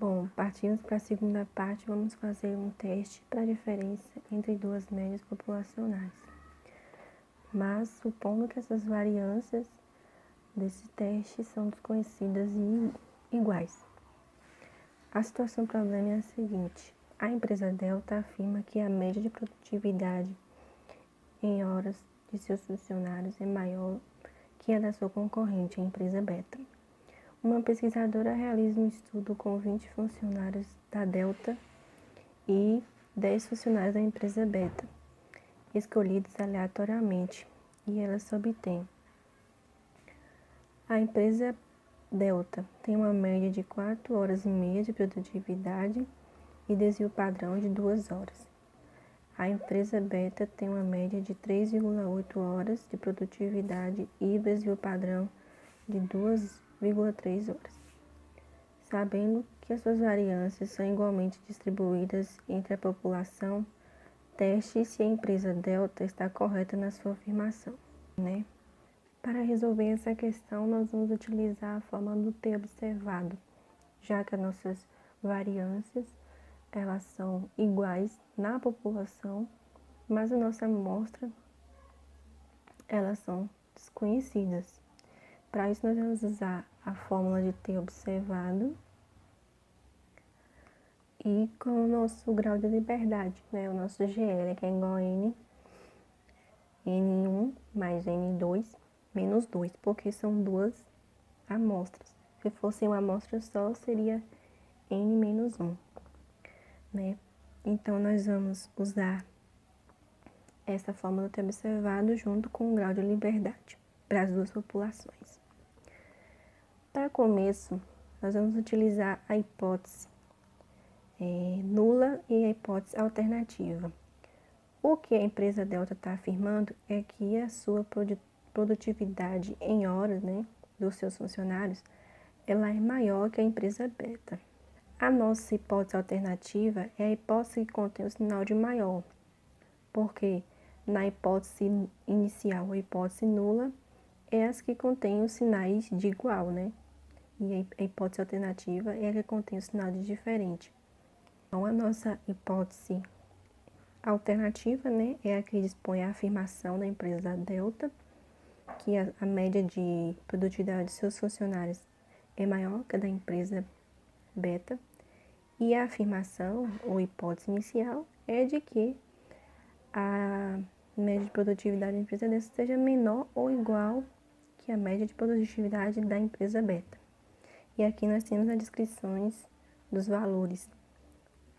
Bom, partimos para a segunda parte, vamos fazer um teste para a diferença entre duas médias populacionais. Mas, supondo que essas variâncias desse teste são desconhecidas e iguais. A situação problema é a seguinte: a empresa Delta afirma que a média de produtividade em horas de seus funcionários é maior que a da sua concorrente, a empresa Beta. Uma pesquisadora realiza um estudo com 20 funcionários da Delta e 10 funcionários da empresa Beta, escolhidos aleatoriamente, e ela obtém. A empresa Delta tem uma média de 4 horas e meia de produtividade e desvio padrão de 2 horas. A empresa Beta tem uma média de 3,8 horas de produtividade e desvio padrão de 2,3 horas. Sabendo que as suas variâncias são igualmente distribuídas entre a população, teste se a empresa Delta está correta na sua afirmação, né? Para resolver essa questão, nós vamos utilizar a forma do T observado, já que as nossas variâncias elas são iguais na população, mas a nossa amostra elas são desconhecidas. Para isso, nós vamos usar a fórmula de T observado e com o nosso grau de liberdade, né? O nosso GL, que é igual a N1 mais N2 menos 2, porque são duas amostras. Se fosse uma amostra só, seria N menos 1, né? Então, nós vamos usar essa fórmula do T observado junto com o grau de liberdade para as duas populações. Para começo, nós vamos utilizar a hipótese nula e a hipótese alternativa. O que a empresa Delta está afirmando é que a sua produtividade em horas, né, dos seus funcionários, ela é maior que a empresa Beta. A nossa hipótese alternativa é a hipótese que contém o sinal de maior, porque na hipótese inicial, a hipótese nula, é as que contém os sinais de igual, né? E a hipótese alternativa é a que contém o sinal de diferente. Então, a nossa hipótese alternativa, né, é a que dispõe a afirmação da empresa Delta, que a média de produtividade de seus funcionários é maior que a da empresa Beta. E a afirmação, ou hipótese inicial, é de que a média de produtividade da empresa Delta seja menor ou igual que a média de produtividade da empresa Beta. E aqui nós temos as descrições dos valores.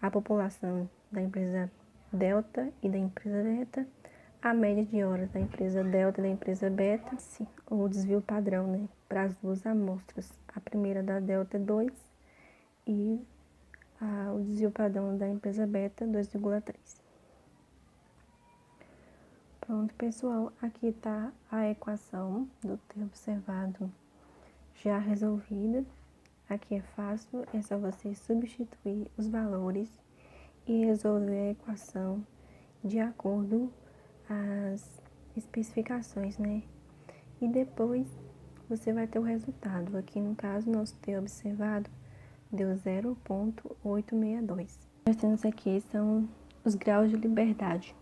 A população da empresa Delta e da empresa Beta, a média de horas da empresa Delta e da empresa Beta, o desvio padrão, né, para as duas amostras. A primeira da Delta é 2 e o desvio padrão da empresa Beta 2,3. Pronto, pessoal, aqui está a equação do T observado já resolvida. Aqui é fácil, é só você substituir os valores e resolver a equação de acordo às especificações, né? E depois você vai ter o resultado. Aqui no caso, nosso T observado deu 0,862. Nós temos aqui são os graus de liberdade.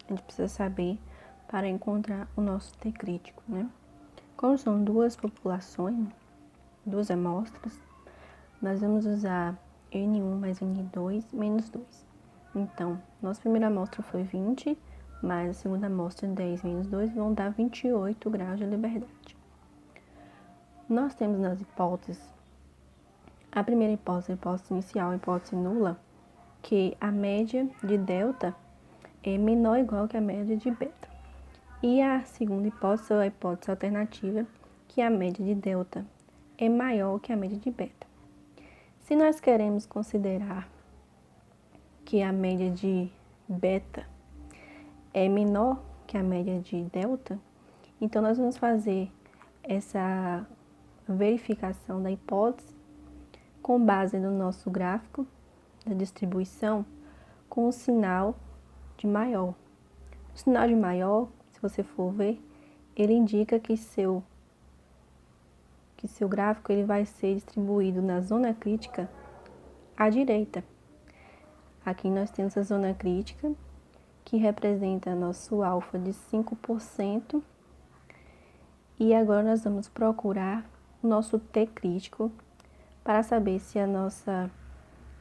A gente precisa saber para encontrar o nosso T crítico, né? Como são duas populações, duas amostras, nós vamos usar N1 mais N2 menos 2. Então, nossa primeira amostra foi 20, mais a segunda amostra 10 menos 2, vão dar 28 graus de liberdade. Nós temos nas hipóteses, a primeira hipótese, a hipótese inicial, a hipótese nula, que a média de delta é menor ou igual que a média de beta. E a segunda hipótese, a hipótese alternativa, que a média de delta é maior que a média de beta. Se nós queremos considerar que a média de beta é menor que a média de delta, então nós vamos fazer essa verificação da hipótese com base no nosso gráfico da distribuição com o sinal de maior. O sinal de maior, se você for ver, ele indica que seu gráfico ele vai ser distribuído na zona crítica à direita. Aqui nós temos a zona crítica, que representa nosso alfa de 5%. E agora nós vamos procurar o nosso T crítico para saber se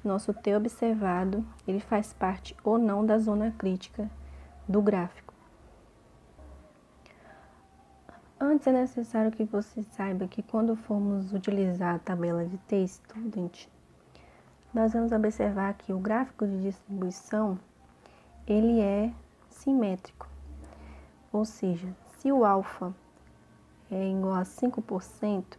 nosso T observado ele faz parte ou não da zona crítica do gráfico. Antes é necessário que você saiba que quando formos utilizar a tabela de T-Student, nós vamos observar que o gráfico de distribuição ele é simétrico, ou seja, se o alfa é igual a 5%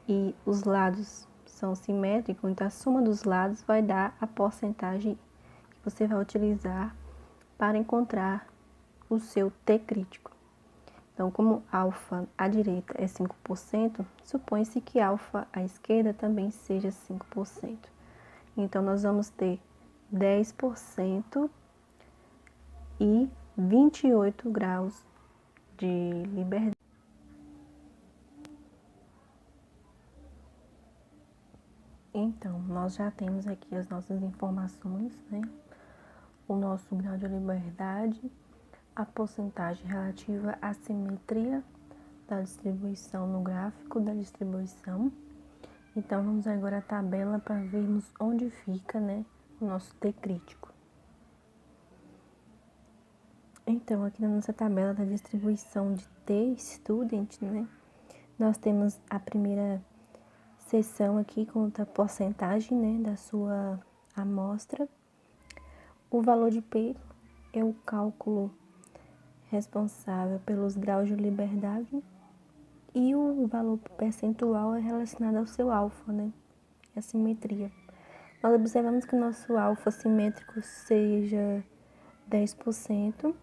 e os lados são simétricos, então a soma dos lados vai dar a porcentagem que você vai utilizar para encontrar o seu T crítico. Então, como alfa à direita é 5%, supõe-se que alfa à esquerda também seja 5%. Então, nós vamos ter 10% e 28 graus de liberdade. Então, nós já temos aqui as nossas informações, né? O nosso grau de liberdade, a porcentagem relativa à simetria da distribuição no gráfico da distribuição. Então, vamos agora à tabela para vermos onde fica, né, o nosso T crítico. Então, aqui na nossa tabela da distribuição de T-Student, né, nós temos a primeira seção aqui com a porcentagem, né, da sua amostra. O valor de P é o cálculo responsável pelos graus de liberdade e o valor percentual é relacionado ao seu alfa, né, a simetria. Nós observamos que o nosso alfa simétrico seja 10%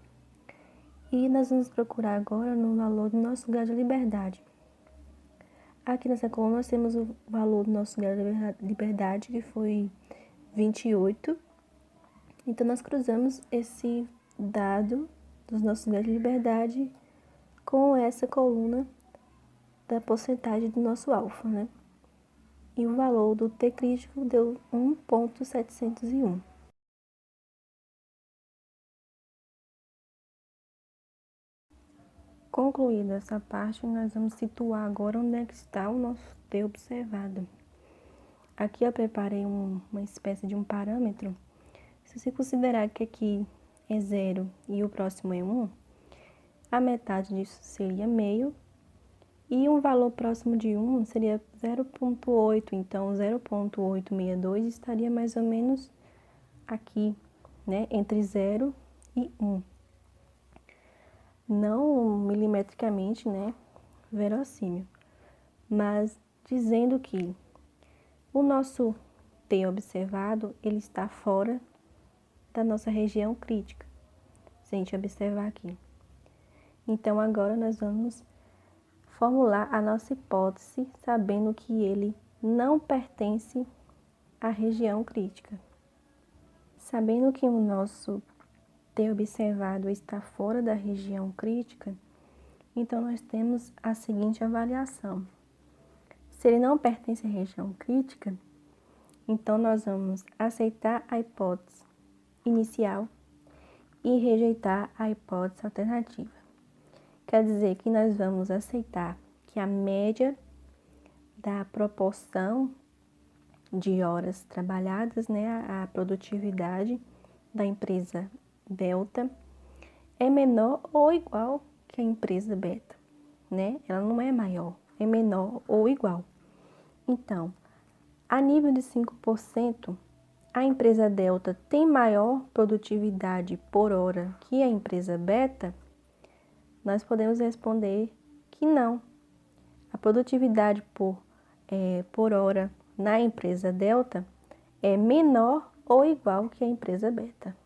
e nós vamos procurar agora no valor do nosso grau de liberdade. Aqui nessa coluna nós temos o valor do nosso grau de liberdade, que foi 28. Então, nós cruzamos esse dado dos nossos graus de liberdade com essa coluna da porcentagem do nosso alfa, né? E o valor do T crítico deu 1,701. Concluída essa parte, nós vamos situar agora onde é que está o nosso T observado. Aqui eu preparei uma espécie de um parâmetro. Se você considerar que aqui é 0 e o próximo é 1, a metade disso seria meio, e um valor próximo de 1 seria 0,8, então 0,862 estaria mais ou menos aqui, né, entre 0 e 1. Não milimetricamente, né, verossímil, mas dizendo que o nosso T observado, ele está fora da nossa região crítica, se a gente observar aqui. Então, agora nós vamos formular a nossa hipótese, sabendo que ele não pertence à região crítica. Sabendo que o nosso T observado está fora da região crítica, então nós temos a seguinte avaliação. Se ele não pertence à região crítica, então nós vamos aceitar a hipótese inicial e rejeitar a hipótese alternativa. Quer dizer que nós vamos aceitar que a média da proporção de horas trabalhadas, né, a produtividade da empresa delta é menor ou igual que a empresa beta, né? Ela não é maior, é menor ou igual. Então, a nível de 5%, a empresa delta tem maior produtividade por hora que a empresa beta? Nós podemos responder que não. A produtividade por hora na empresa delta é menor ou igual que a empresa beta.